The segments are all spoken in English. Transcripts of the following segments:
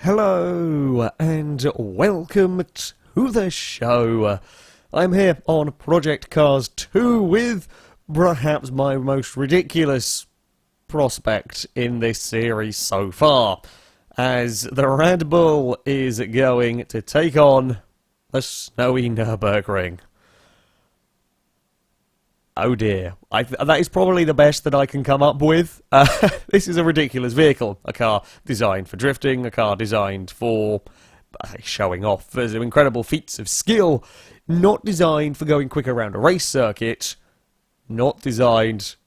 Hello and welcome to the show. I'm here on Project Cars 2 with perhaps my most ridiculous prospect in this series so far, as the Radbull is going to take on the snowy nurburgring. Oh dear. That is probably the best that I can come up with. This is a ridiculous vehicle. A car designed for drifting, a car designed for showing off some incredible feats of skill, not designed for going quicker around a race circuit, not designed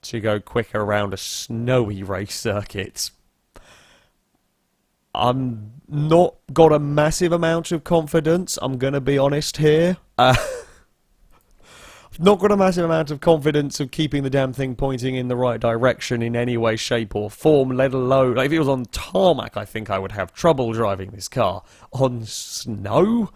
to go quicker around a snowy race circuit. I'm not got a massive amount of confidence, I'm going to be honest here. Not got a massive amount of confidence of keeping the damn thing pointing in the right direction in any way, shape or form, let alone, like, if it was on tarmac, I think I would have trouble driving this car. On snow?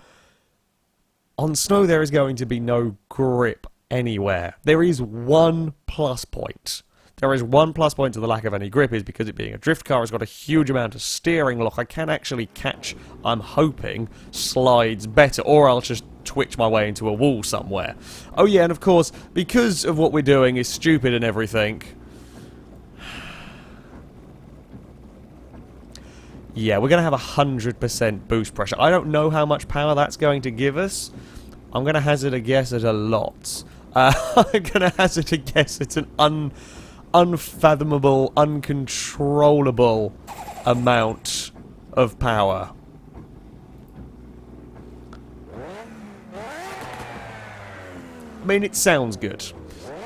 On snow there is going to be no grip anywhere. There is one plus point. There is one plus point to the lack of any grip, is because it being a drift car has got a huge amount of steering lock. I can actually catch, I'm hoping, slides better, or I'll just twitch my way into a wall somewhere. Oh yeah, and of course, because of what we're doing is stupid and everything, yeah, we're going to have 100% boost pressure. I don't know how much power that's going to give us. I'm going to hazard a guess at a lot. I'm going to hazard a guess at an unfathomable, uncontrollable amount of power. I mean, it sounds good.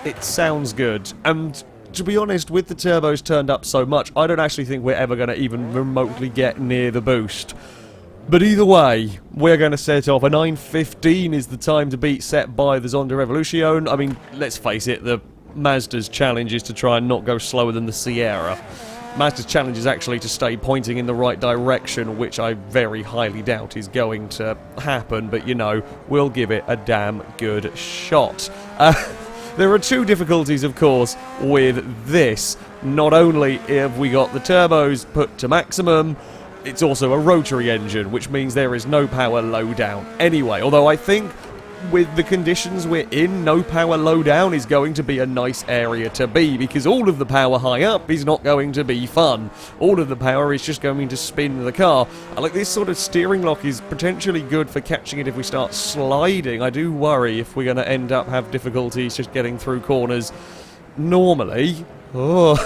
It sounds good. And to be honest, with the turbos turned up so much, I don't actually think we're ever going to even remotely get near the boost. But either way, we're going to set off. A 9:15 is the time to beat set by the Zonda Revolution. I mean, let's face it, the Mazda's challenge is to try and not go slower than the Sierra. Mazda's challenge is actually to stay pointing in the right direction, which I very highly doubt is going to happen, but you know, we'll give it a damn good shot. There are two difficulties, of course, with this. Not only have we got the turbos put to maximum, it's also a rotary engine, which means there is no power low down anyway, although I think with the conditions we're in, no power low down is going to be a nice area to be, because all of the power high up is not going to be fun. All of the power is just going to spin the car. And like, this sort of steering lock is potentially good for catching it if we start sliding. I do worry if we're going to end up have difficulties just getting through corners normally. Oh,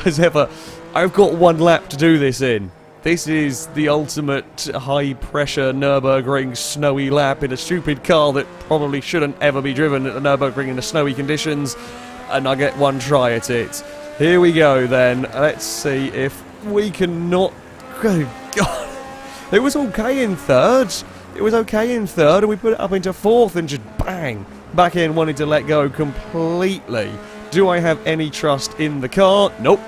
as ever, I've got one lap to do this in. This is the ultimate high-pressure Nürburgring snowy lap in a stupid car that probably shouldn't ever be driven at the Nürburgring in the snowy conditions, and I get one try at it. Here we go then. Let's see if we can not... Oh, God. It was okay in third. It was okay in third, and we put it up into fourth and just bang! Back in, wanted to let go completely. Do I have any trust in the car? Nope.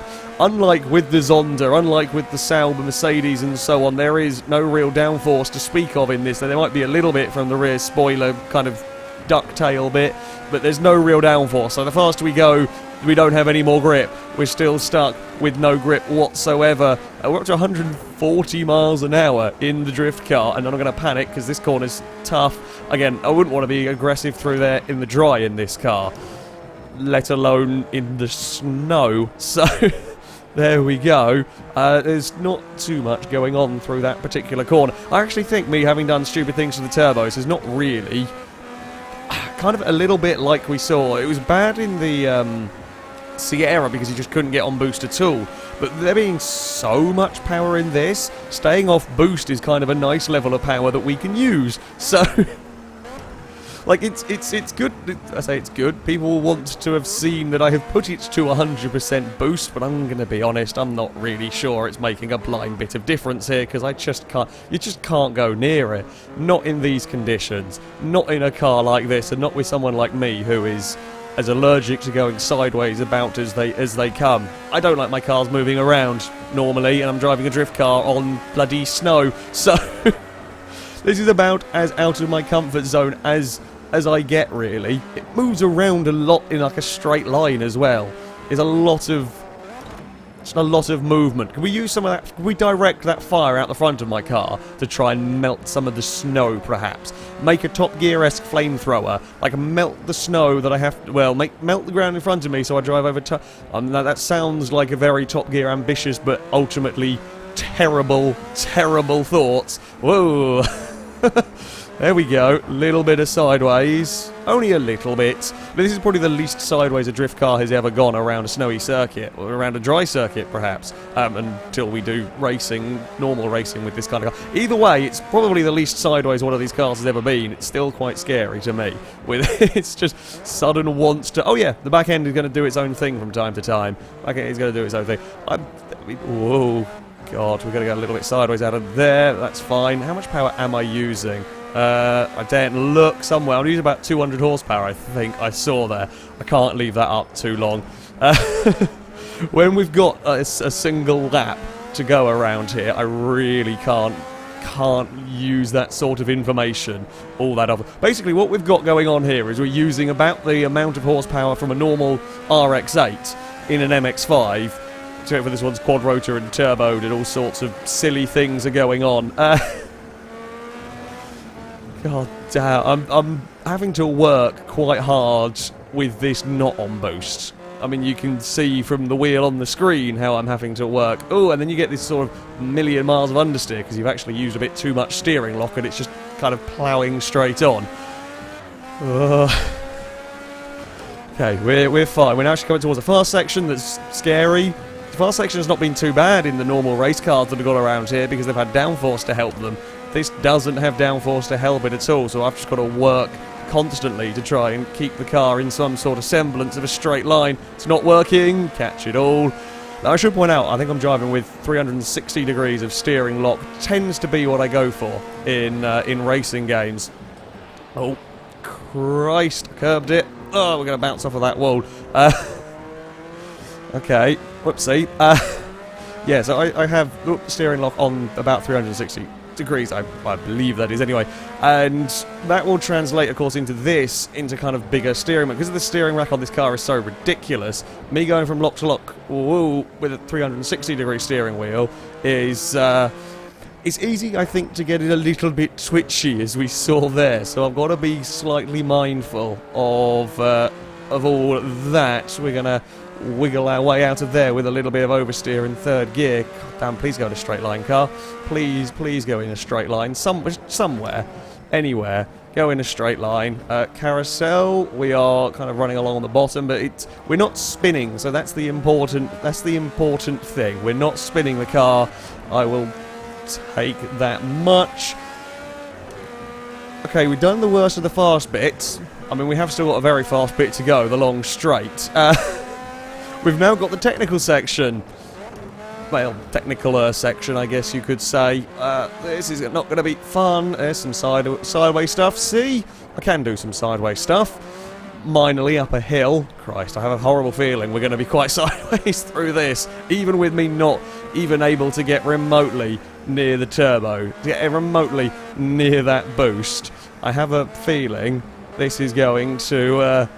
Unlike with the Zonda, unlike with the Saab, Mercedes and so on, there is no real downforce to speak of in this. There might be a little bit from the rear spoiler, kind of ducktail bit, but there's no real downforce. So the faster we go, we don't have any more grip. We're still stuck with no grip whatsoever. We're up to 140 miles an hour in the drift car, and I'm not going to panic because this corner's tough. Again, I wouldn't want to be aggressive through there in the dry in this car, let alone in the snow. So... there we go. There's not too much going on through that particular corner. I actually think me having done stupid things to the turbos is not really... kind of a little bit like we saw. It was bad in the Sierra because you just couldn't get on boost at all. But there being so much power in this, staying off boost is kind of a nice level of power that we can use. So... like, it's good. I say it's good. People want to have seen that I have put it to 100% boost, but I'm going to be honest, I'm not really sure it's making a blind bit of difference here, because I just can't, you just can't go near it. Not in these conditions. Not in a car like this, and not with someone like me who is as allergic to going sideways about as they come. I don't like my cars moving around normally, and I'm driving a drift car on bloody snow, so this is about as out of my comfort zone as I get, really. It moves around a lot in like a straight line as well. There's a lot of such a lot of movement. Can we use some of that? Can we direct that fire out the front of my car to try and melt some of the snow, perhaps? Make a Top Gear-esque flamethrower. Like, melt the snow that I have to... Well, melt the ground in front of me so I drive over... that sounds like a very Top Gear ambitious, but ultimately terrible, terrible thoughts. Whoa. There we go. Little bit of sideways. Only a little bit. But this is probably the least sideways a drift car has ever gone around a snowy circuit, or around a dry circuit, perhaps, until we do racing, normal racing with this kind of car. Either way, it's probably the least sideways one of these cars has ever been. It's still quite scary to me. It's just sudden wants to... Oh yeah, the back end is going to do its own thing from time to time. Back end is going to do its own thing. Whoa. God, we're going to go a little bit sideways out of there. That's fine. How much power am I using? I daren't look somewhere. I'm using about 200 horsepower, I think I saw there. I can't leave that up too long. When we've got a single lap to go around here, I really can't use that sort of information all that often. Basically, what we've got going on here is we're using about the amount of horsepower from a normal RX-8 in an MX-5. Except for this one's quad rotor and turboed and all sorts of silly things are going on. God damn, I'm having to work quite hard with this not on boost. I mean, you can see from the wheel on the screen how I'm having to work. Oh, and then you get this sort of million miles of understeer because you've actually used a bit too much steering lock and it's just kind of ploughing straight on. Okay, we're fine. We're now actually coming towards a fast section that's scary. The fast section has not been too bad in the normal race cars that have gone around here because they've had downforce to help them. This doesn't have downforce to help it at all, so I've just got to work constantly to try and keep the car in some sort of semblance of a straight line. It's not working. Catch it all. Now, I should point out, I think I'm driving with 360 degrees of steering lock. Tends to be what I go for in racing games. Oh, Christ. Curbed it. Oh, we're going to bounce off of that wall. Okay. Whoopsie. Yeah, so I have steering lock on about 360 degrees, I believe that is anyway, and that will translate of course into kind of bigger steering, because the steering rack on this car is so ridiculous. Me going from lock to lock with a 360 degree steering wheel is it's easy, I think, to get it a little bit twitchy, as we saw there, so I've got to be slightly mindful of all that. We're gonna wiggle our way out of there with a little bit of oversteer in third gear. God damn, please go in a straight line, car. Please go in a straight line. Somewhere. Anywhere. Go in a straight line. Carousel, we are kind of running along on the bottom, but we're not spinning, so that's the important thing. We're not spinning the car. I will take that much. Okay, we've done the worst of the fast bits. I mean, we have still got a very fast bit to go, the long straight. We've now got the technical section. Well, technical section, I guess you could say. This is not going to be fun. There's some sideways stuff. See? I can do some sideways stuff. Minorly up a hill. Christ, I have a horrible feeling we're going to be quite sideways through this. Even with me not even able to get remotely near the turbo. To get remotely near that boost. I have a feeling this is going to...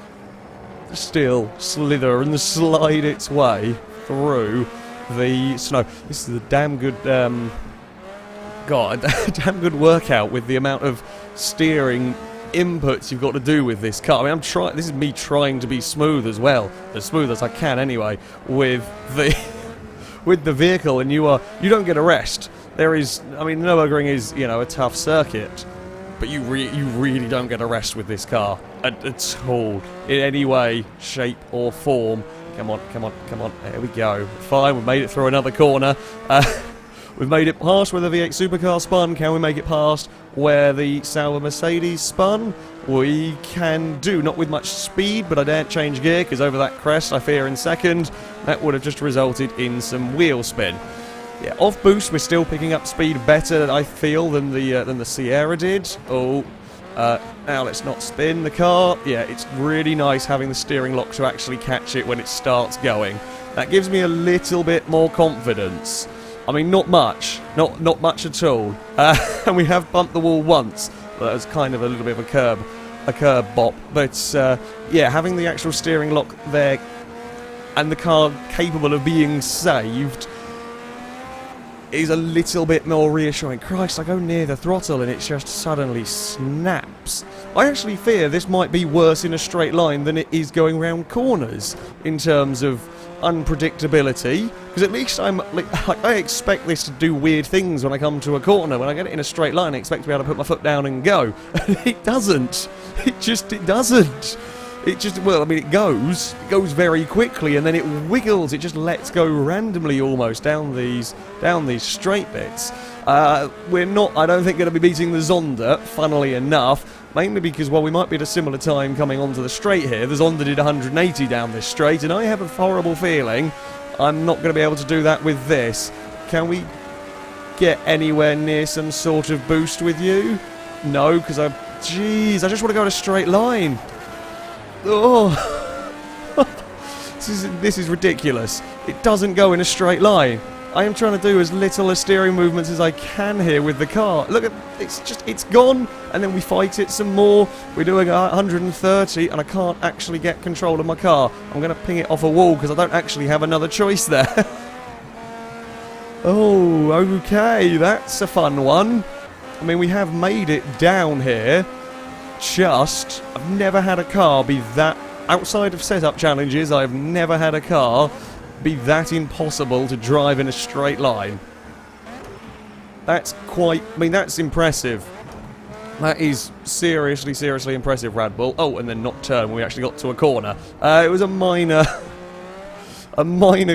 still slither and slide its way through the snow. This is a damn good, damn good workout with the amount of steering inputs you've got to do with this car. I mean, this is me trying to be smooth as well, as smooth as I can anyway, with the with the vehicle, and you don't get a rest. There is, I mean, nurburgring is, you know, a tough circuit. But you really don't get a rest with this car at all, in any way, shape or form. Come on, there we go. Fine, we've made it through another corner. We've made it past where the V8 supercar spun. Can we make it past where the Sauber Mercedes spun? We can do, not with much speed, but I daren't change gear, because over that crest, I fear in second, that would have just resulted in some wheel spin. Yeah, off boost, we're still picking up speed better, I feel, than the Sierra did. Oh, now let's not spin the car. Yeah, it's really nice having the steering lock to actually catch it when it starts going. That gives me a little bit more confidence. I mean, not much, not much at all. And we have bumped the wall once. That was kind of a little bit of a curb bop. But yeah, having the actual steering lock there and the car capable of being saved is a little bit more reassuring. Christ, I go near the throttle and it just suddenly snaps. I actually fear this might be worse in a straight line than it is going round corners in terms of unpredictability, because at least I expect this to do weird things when I come to a corner. When I get it in a straight line, I expect to be able to put my foot down and go. It doesn't. It doesn't. It just, well, I mean, it goes very quickly, and then it wiggles. It just lets go randomly almost down these straight bits. We're not, I don't think, going to be beating the Zonda, funnily enough, mainly because, well, we might be at a similar time coming onto the straight here. The Zonda did 180 down this straight, and I have a horrible feeling I'm not going to be able to do that with this. Can we get anywhere near some sort of boost with you? No, because jeez, I just want to go in a straight line. Oh, this is ridiculous. It doesn't go in a straight line. I am trying to do as little steering movements as I can here with the car. Look at, it's gone, and then we fight it some more. We're doing 130, and I can't actually get control of my car. I'm going to ping it off a wall because I don't actually have another choice there. Oh, okay, that's a fun one. I mean, we have made it down here. I've never had a car be that, outside of setup challenges, I've never had a car be that impossible to drive in a straight line. That's impressive. That is seriously impressive, Radbull. Oh, and then not turn when we actually got to a corner. It was a minor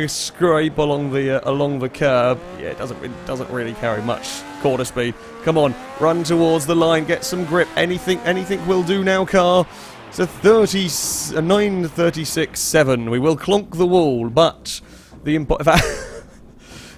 scrape along the curb. Yeah, it doesn't really carry much quarter speed. Come on, run towards the line, get some grip. Anything will do now, car. It's a 9:36.7. We will clonk the wall, but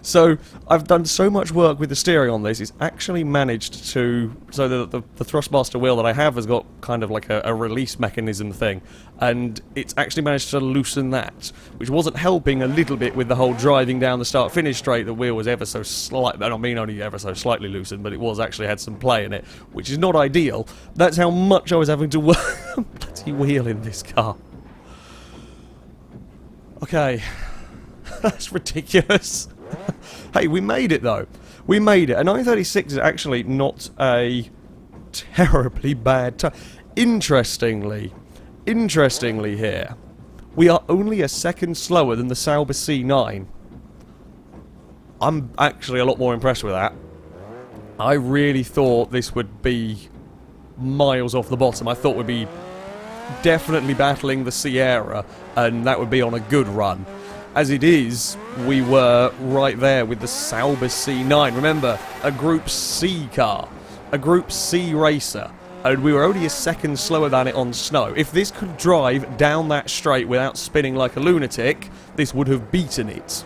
so I've done so much work with the steering on this. It's actually managed to, so the thrustmaster wheel that I have has got kind of like a release mechanism thing, and it's actually managed to loosen that, which wasn't helping a little bit with the whole driving down the start-finish straight. The wheel was ever so slight, I don't mean only ever so slightly loosened, but it was actually had some play in it, which is not ideal. That's how much I was having to work on bloody wheel in this car. Okay, that's ridiculous. Hey, we made it though. We made it. A 936 is actually not a terribly bad time. Interestingly here, we are only a second slower than the Sauber C9. I'm actually a lot more impressed with that. I really thought this would be miles off the bottom. I thought we'd be definitely battling the Sierra, and that would be on a good run. As it is, we were right there with the Sauber C9. Remember, a Group C car, a Group C racer, and we were only a second slower than it on snow. If this could drive down that straight without spinning like a lunatic, this would have beaten it.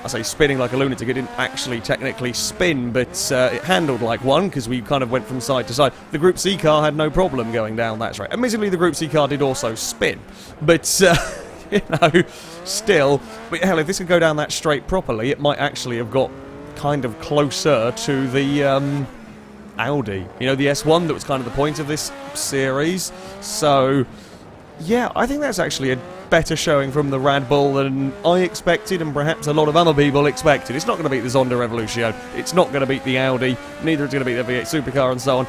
I say spinning like a lunatic, it didn't actually technically spin, but it handled like one, because we kind of went from side to side. The Group C car had no problem going down that straight. Admittedly, the Group C car did also spin, but you know, still, but hell, if this could go down that straight properly, it might actually have got kind of closer to the Audi. You know, the S1 that was kind of the point of this series. So, yeah, I think that's actually a better showing from the Radbull than I expected, and perhaps a lot of other people expected. It's not going to beat the Zonda Revolution. It's not going to beat the Audi. Neither is going to beat the V8 Supercar and so on.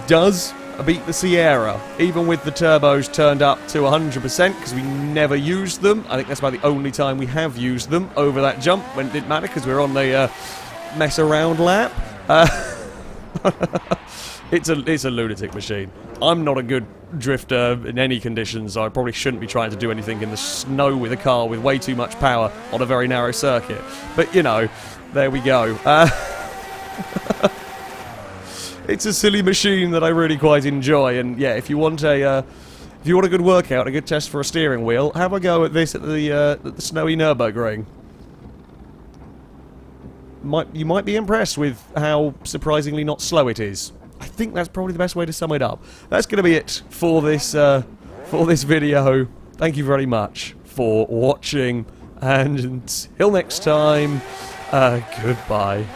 Does beat the Sierra, even with the turbos turned up to 100%, because we never used them. I think that's about the only time we have used them over that jump, when it didn't matter, because we were on the mess around lap. It's a lunatic machine. I'm not a good drifter in any conditions, so I probably shouldn't be trying to do anything in the snow with a car with way too much power on a very narrow circuit. But, you know, there we go. It's a silly machine that I really quite enjoy, and yeah, if you want a good workout, a good test for a steering wheel, have a go at this at the snowy Nurburgring. You might be impressed with how surprisingly not slow it is. I think that's probably the best way to sum it up. That's going to be it for this video. Thank you very much for watching, and until next time, goodbye.